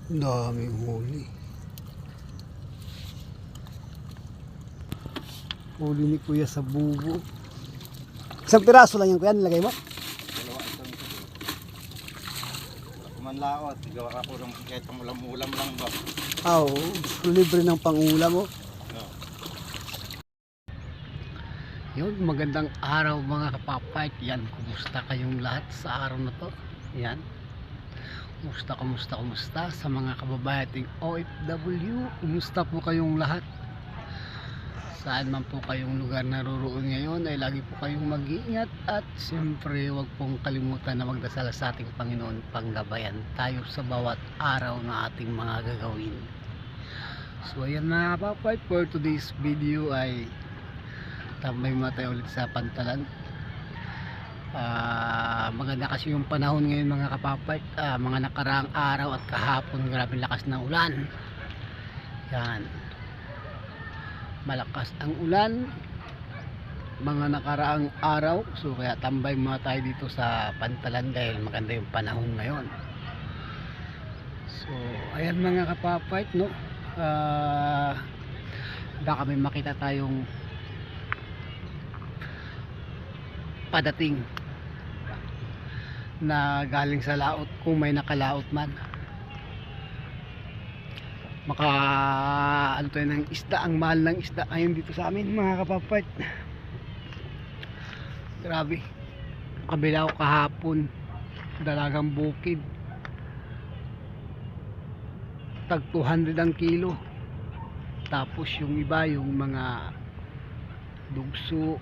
Daming huli. Huli ni kuya sa bubo. Isang piraso lang yan kuya, nilagay mo? Dalawa isang ito. Kumanlaot, gawa ako ng kahit ulam-ulam lang ba? Oo, libre ng pangulam mo. No. Yun, magandang araw mga kapapayt. Yan, kumusta kayong lahat sa araw na to? Yan. Kumusta sa mga kababayan ating OFW? Kumusta po kayong lahat? Saan man po kayong lugar naroroon ngayon ay lagi po kayong mag-iingat at siyempre huwag pong kalimutan na magdasal sa ating Panginoon, panggabayan tayo sa bawat araw na ating mga gagawin. So ayan mga kapapayt, for today's video ay tambay muna tayo ulit sa pantalan. Maganda kasi yung panahon ngayon mga kapapayt. Mga nakaraang araw at kahapon grabe lakas ng ulan. Yan, malakas ang ulan mga nakaraang araw. So kaya tambay muna tayo dito sa pantalan dahil maganda yung panahon ngayon. So ayan mga kapapayt, no, baka may makita tayong padating na galing sa laot, kung may nakalaot man. Maka ano tayo ng isda, ang mahal ng isda ngayon dito sa amin mga kapapayt. Grabe, kabila ko kahapon dalagang bukid, tag 200 ang kilo. Tapos yung iba, yung mga dugso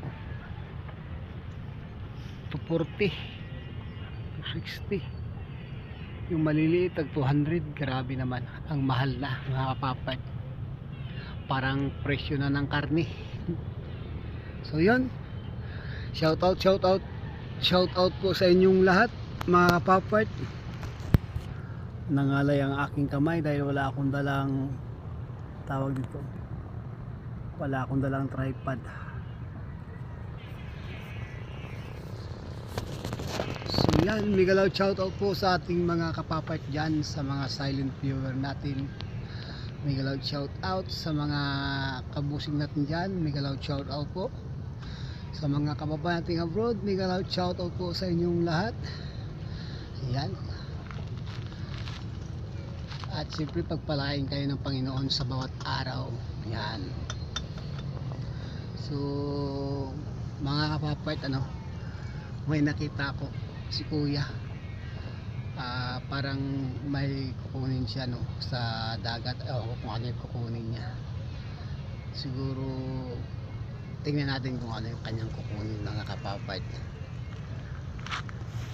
240, 260, yung maliliit tag 200. Grabe naman, ang mahal na mga kapapayt, parang presyo na ng karne. So yun, shout out po sa inyong lahat mga kapapayt. Nangalay ang aking kamay dahil wala akong dalang tripod. So yan, migalaw shoutout po sa ating mga kapapayt dyan, sa mga silent viewer natin. Migalaw shoutout sa mga kabusing natin dyan. Migalaw shoutout po sa mga kababayan nating abroad. Migalaw shoutout po sa inyong lahat. Yan. At siyempre pagpalain kayo ng Panginoon sa bawat araw. Yan. So mga kapapayt, may nakita ko si kuya, parang may kukunin siya, no, sa dagat. Kung ano yung kukunin niya, siguro tingnan natin kung ano yung kanyang kukunin mga kapapayt.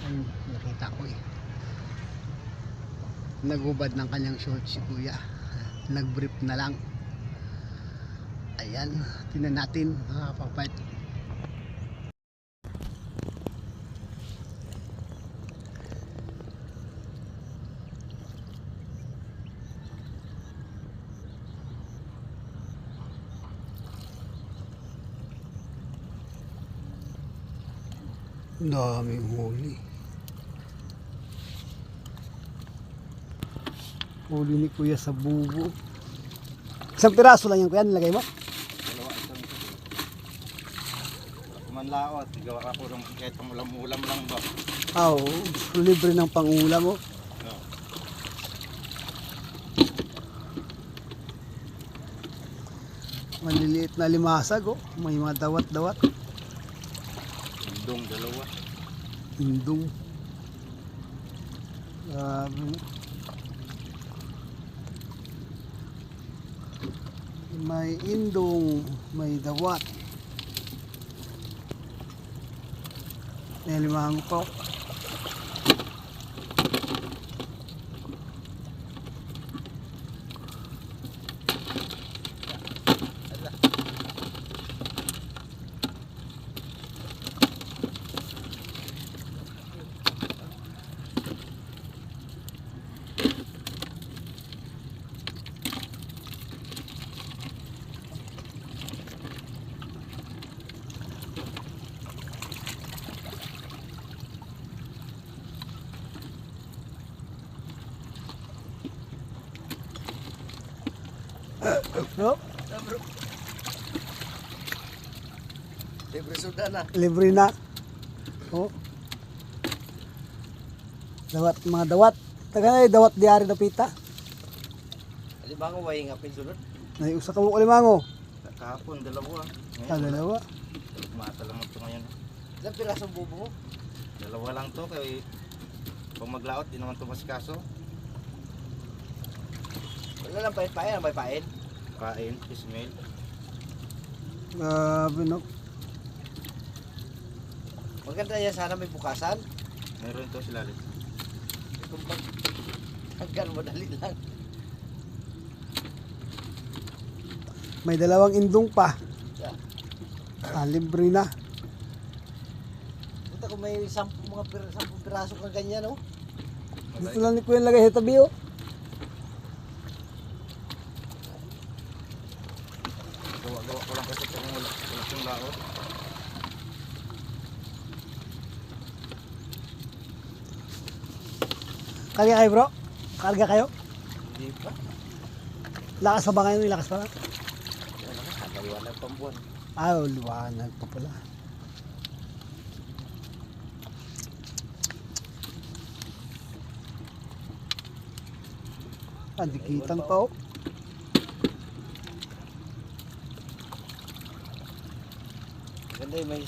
Ay, nakita ko nagubad ng kanyang short si kuya, nagbrief na lang. Ayan, tingnan natin mga kapapayt. Daming huli. Huli ni kuya sa bubo. Isang piraso lang yan kuya, nilagay mo? Dalawa isang ito. Kumanlaot, gawa ako ng kahit ulam-ulam lang ba? Oo, libre ng pangulam mo. No. Maliliit na limasag, may mga dawat-dawat. Indong dalawa. Indong. Grabe. May indong, may dawat. May limang po. Bro, Bro. Libre suda na. libre na. Oh. Dawat, mga dawat. Taga na dawat diari na pita. Ali ba ko way ngapin sulod? Nay usa ka mo limango. Kahapon, dalawa. Ah, Ngayon, dalawa. mata lang ito ngayon. Ilang pirasong bubo mo? Dalawa lang to, kaya pag maglaot, di naman ito masikaso. Wala lang pain-pain, may pain. Kain, ismail. Grabe no. Maganda yan, sana may bukasan. Meron to sila lalit. Kung pag hanggang madali lang. May dalawang indong pa. Yeah. Ah, libre na. Buta kung may 10 piraso kang ganyan, no? Dito lang ni Kuya lagay sa tabi oh. Gawa-gawa ko lang kasi kung wala yung laot. Karga kayo bro? Karga kayo? Hindi pa. Lakas pa ba kayo? Lakas pa lang? Wala na, kakaliwanag pang buwan. Ah, liwanag pa pala. Ah, dikitan pa oh. Maganda yung may,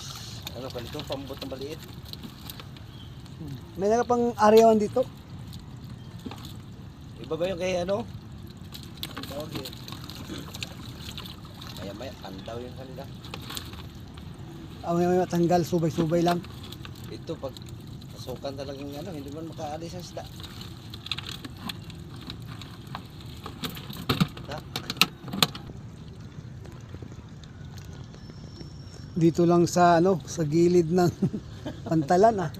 ano pa nito, pambot na maliit. May naka pang aryawan dito. Iba ba yung kay ano? Ang tawag yun. Maya-maya, andaw yung kanila. Ah, may matanggal, subay-subay lang. Ito pag pasukan talagang ano, hindi man makaalis ang isda. Ha? Dito lang sa ano, sa gilid ng pantalan ah.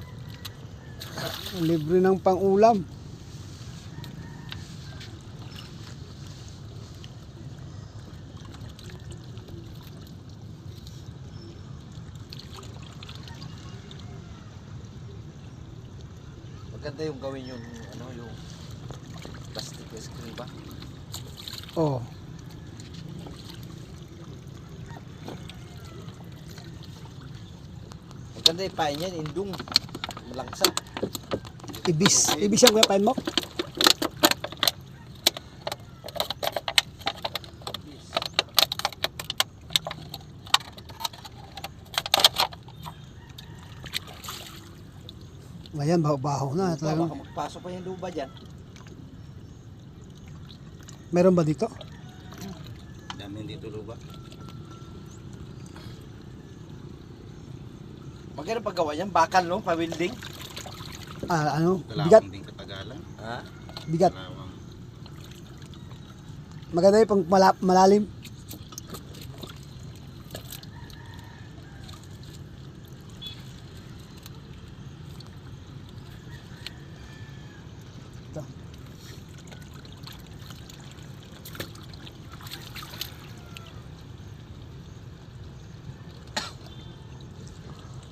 Libre ng pang-ulam. Maganda yung gawin yung ano, yung plastic screen ba? Oh. Maganda yung pain yan, indung. Malangsa. Ibis. Ibis yung kuya pain mo? Ayan, baho-baho na. Baka Talagang, magpasok pa yung luba dyan. meron ba dito? Dami dito luba. Maganda paggawa yan, bakal no, pa-building. Ah, ano? Bigat. Kalawang din katagalan. Ha? Bigat. Kalawang. Maganda yung pang malalim. Ito.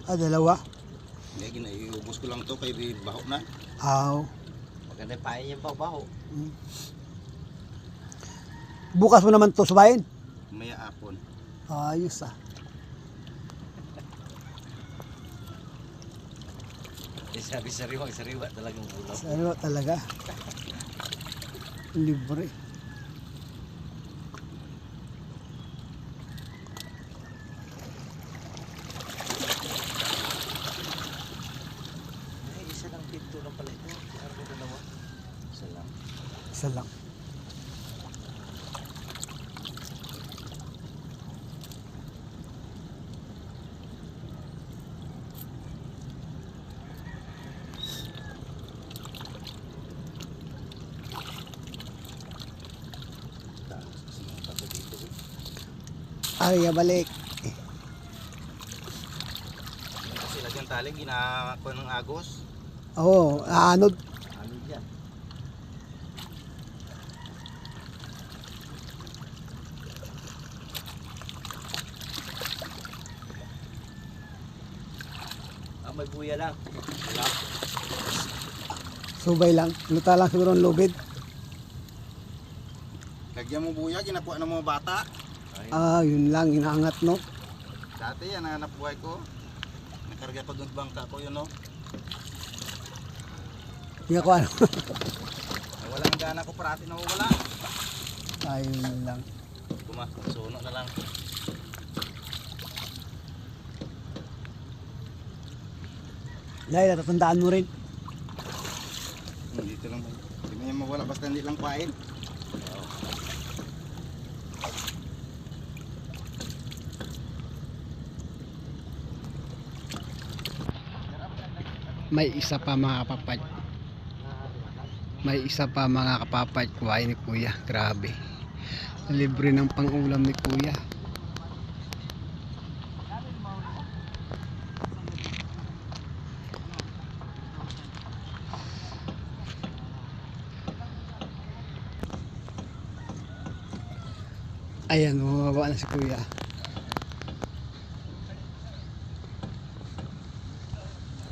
Ah, dalawa. Hindi, ginaiubos ko lang to kay baho na. Aw. Maganda yung pain yung babaho. Bukas mo naman to subayin. Maya apon. Ayos ah. Sabi sariwa talagang ulam. Ano talaga? Libre. Ay, isa lang pinto lang pala ito. Ano ko dalawa? Isa lang. Isa lang. Kasi mga tato dito. Ay, balik. Kasi lagyan tali, ginako ng agos. Oo, aanod. Ano dyan? Ah, may buya lang. Wala. Subay lang. Luta lang siguro ang lubid. Lagyan Diyan mo buya, ginakuha ng mga bata. Yun lang, inaangat no. Dati yan, hanap buhay ko. Nakarga ko doon sa bangka ko yun, no? Hindi ako ano. Wala ang gana ko, parati nawawala. Yun lang. Suno na lang. Dahil natatandaan mo rin. Dito lang. Hindi mo yan mawala, basta hindi lang kuhain. May isa pa mga kapapad. May isa pa mga kapapad. Kuhain ni kuya. Grabe. Libre ng pang-ulam ni kuya. Ayan, bumaba na si kuya.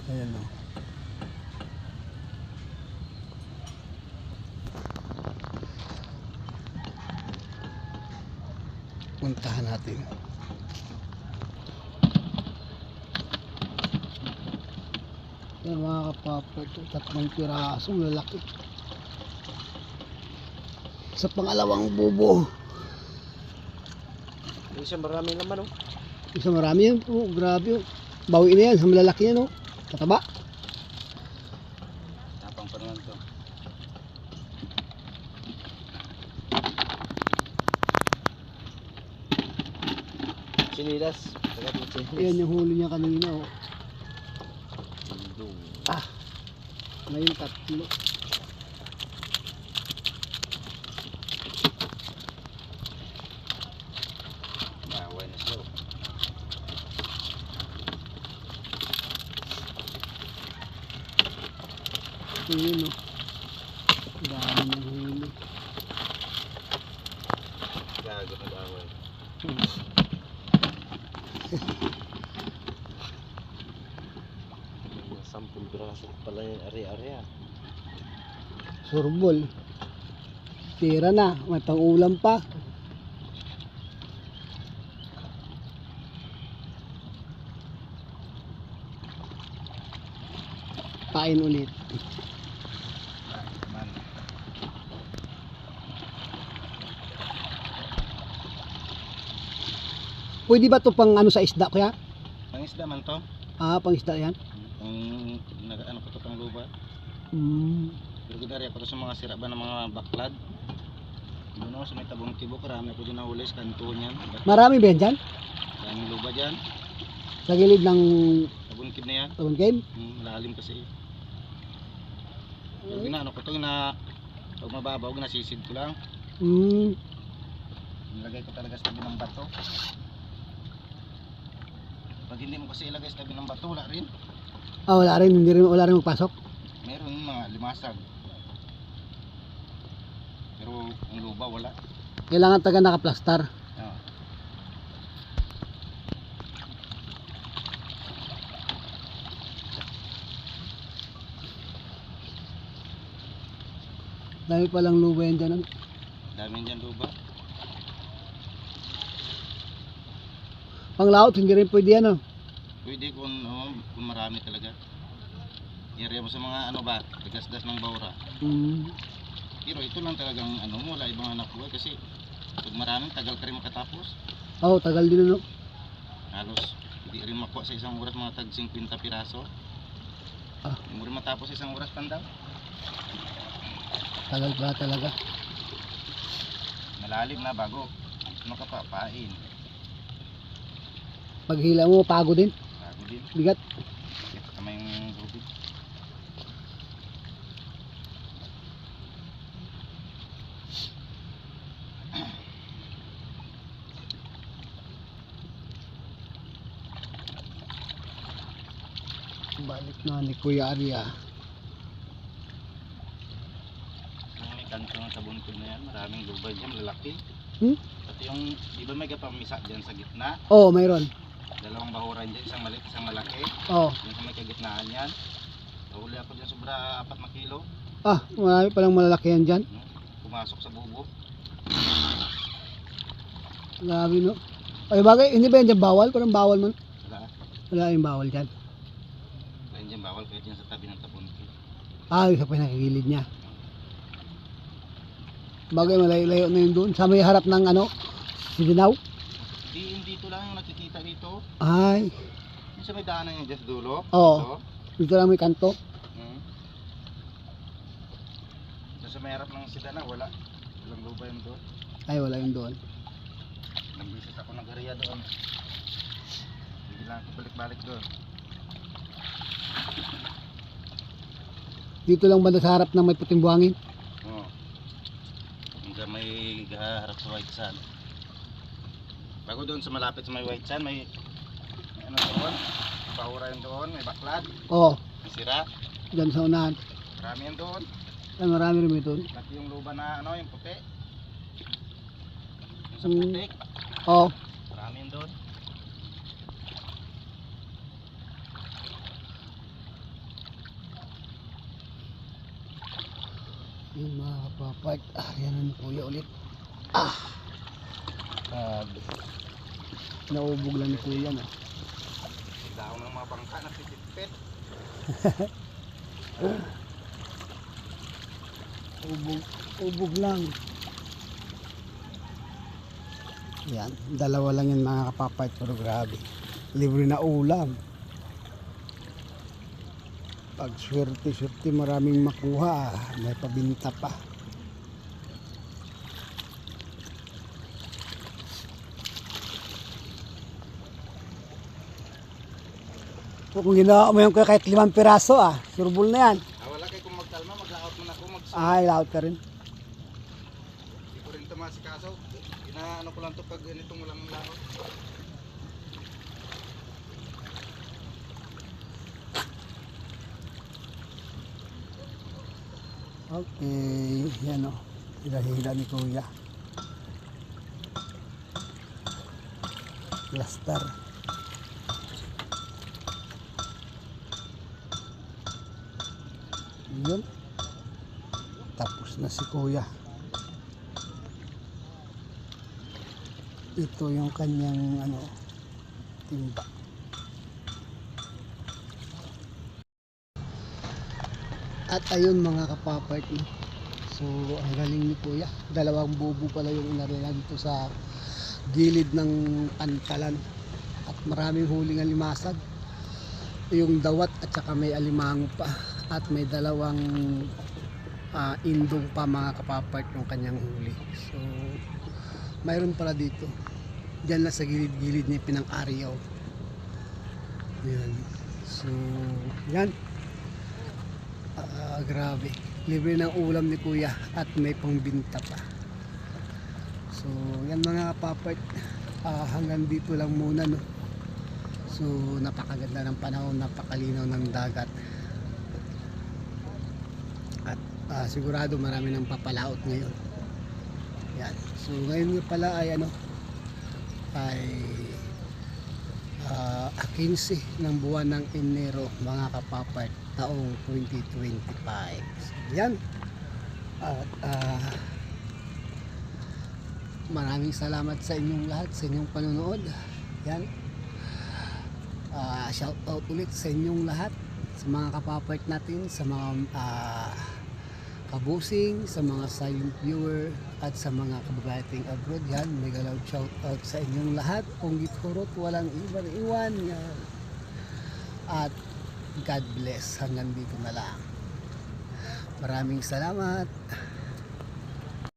Ayan o. Puntahan natin. Yan mga kapapad, 3 pirasong lalaki. Sa pangalawang bubo. Yung siya maraming laman, oh. Isa marami yan po, grabe. Bawi na yan sa malalaki yan, oh. Kataba. Tapang pa naman to. Sinilas. Tagat mo sinilas. Ayan yung huli niya kanina, oh. Ngayon 3. Bawal na siya. Ayan, oh. Dami ng huli. Gago na bawal. Sampung piraso pala yung ari-ari, ah. Surbol. Tira na, may pang-ulam pa. Kain ulit. Man. Pwede ba to pang ano sa isda kaya? Pangisda man to. Pang isda yan. Ano ko to pang luba. Pero ginari ako to sa mga sira ba ng mga baklad. Doon sa may tabong tibok, karami ko din nahuli sa kanto niyan. Marami ba yan dyan? Daming luba dyan. Sa gilid ng Tabong kib na yan. Tabon Cave? Malalim kasi. Pero ginaano ko to, pag mababaw, ginasisid ko lang. Nilagay ko talaga sa tabi ng bato. Pag hindi mo kasi ilagay sa tabi ng bato, wala rin. Wala rin, wala rin magpasok. Meron mga limasag. Pero ang luba wala. Kailangan taga nakaplastar. Ah. Dami palang luba yan dyan. Daming dyan luba. Panglaot, hindi rin pwede yan, oh. Pwede kung marami talaga. Area mo sa mga ano ba, tigasdas ng bawra. Pero ito lang talagang wala ibang anak buhay kasi pag marami, tagal ka rin makatapos. Tagal din, no? Halos hindi rin makuha sa isang oras mga tag 50 piraso. Hindi mo rin matapos sa isang oras pandaw. Tagal pa talaga. Malalim na bago papain. Pag hila mo, pagod din. Bago din. Bigat. Ito kamay yung tubig. Balik na ni Kuya Arya. May kanto ng sabon ko na yan, maraming lubay dyan, malalaki. Pati yung, di ba may kapamisa dyan sa gitna? Mayroon. Dalawang bahuran dyan, isang maliit, isang malaki. Yung sa may kagitnaan yan. Nahuli ako dyan sobra 4 na kilo. Marami palang malalaki yan dyan. Pumasok sa bubo. Grabe no. Ay bagay, hindi ba yan dyan bawal? Parang bawal man. Wala. Wala yung bawal dyan. Ayun dyan bawal kahit dyan sa tabi ng tapunti. Ah, yung sa pinakagilid niya. Bagay malayo-layo na yun doon. Sa may harap ng ano, Siginaw. Dito lang yung nakikita dito. Ay, Yung sa may daanan yung dyan sa dulo. Oo. dito lang may kanto. Hmm. Doon sa may harap ng sidana, wala. Walang lupa yun doon. Ay, wala yun doon. Nagbisit ako ng area doon. Hindi lang ako balik-balik doon. Dito lang banda sa harap ng may puting buhangin. Oo. Hanggang may harap sa White Sand. Bago doon sa malapit sa may White Sand, may ano doon? Bahura yun doon, may baklad, Oo, may sira. dyan sa unahan. Marami yan doon. Ay, marami rin doon. Pati yung luba na ano, yung puti. Yung sa Hmm. putik, Oo. marami yan doon. Yun mga kapapart. Yan na ni Kuya ulit. Grabe. Naubog lang ni Kuya na. Daw ng mga bangka na pipit-pit. Ubog lang. Yan, dalawa lang yan mga kapapart, pero grabe. Libre na ulam. Pag swerte maraming makuha, may pabinta pa. Kung ginawa mo yung kahit 5 piraso surbol na yan. Wala kayo kung magkalma, mag-layout mo na ako, Ay, laot ka rin. Hindi ko rin tumasikaso. Inaano ko lang to pag ganitong walang layout. Okay, yan o. Hila-hila ni Kuya. Plaster. Yun. Tapos na si Kuya. Ito yung kanyang ano, timba. At ayun mga kapapart, no? So ang galing ni Kuya. Dalawang bubo pala yung inarela dito sa gilid ng pantalan. At maraming huling alimasag. Yung dawat at saka may alimango pa. At may dalawang indong pa mga kapapart yung kanyang huli. So mayroon pala dito. Diyan lang sa gilid-gilid niya pinang-ariyaw. Yan. So yan. Grabe. Libre ng ulam ni Kuya at may pangbinta pa. So yan mga kapapart. Hanggang dito lang muna, no. So napakaganda ng panahon, napakalinaw ng dagat. At sigurado marami nang papalaot ngayon. Yan. So ngayon nga pala ay ano ay 15 ng buwan ng Enero mga kapapart, taong 2025. So, yan. At maraming salamat sa inyong lahat, sa inyong panonood. Yan. Shout out ulit sa inyong lahat, sa mga kapapart natin, sa mga kabusing, sa mga silent viewer, at sa mga kababating abroad. Yan, mega loud shout out sa inyong lahat. Kung giturot, walang iwan. Yan. At God bless. Hanggang dito na lang. Maraming salamat.